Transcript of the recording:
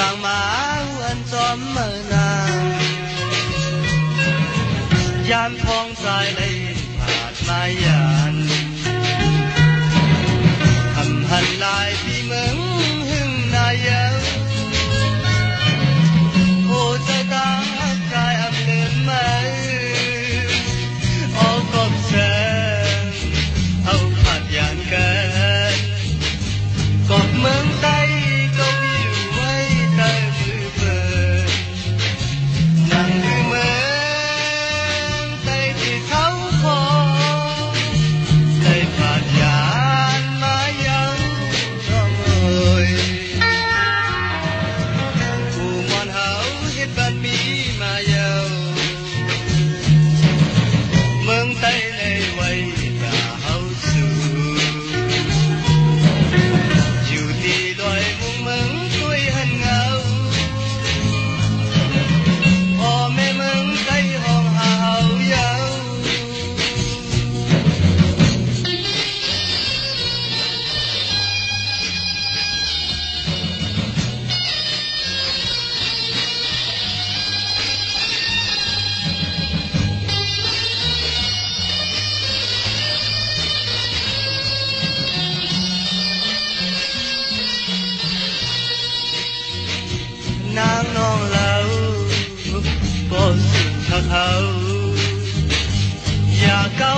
างมาอันจอมเมื่อนายามทองสายเลยผ่านมายานทำหันลายพี่เมืองหึงนายาโอ้ใจตาใจอำเนินมาออกกบเชิงเอาผัดอย่างเกินกบเมืองใต้ก็มีไว้ใต้มือเปิดนั่งคือเมืองใต้ที่เขาพอได้ผัดยานมายังร้องเอ่ยผู้มอนเฮาเฮ็ดบ้านมีมาเยาเมืองใต้เลยไว้ตาเฮาสู่อยู่ที่ลอยมุงเมืองช่วยหันเงาพ่อแม่เมืองใต้ห้องหาเฮาเยานางน้องเราบ่สุขเขาอย่าเก้า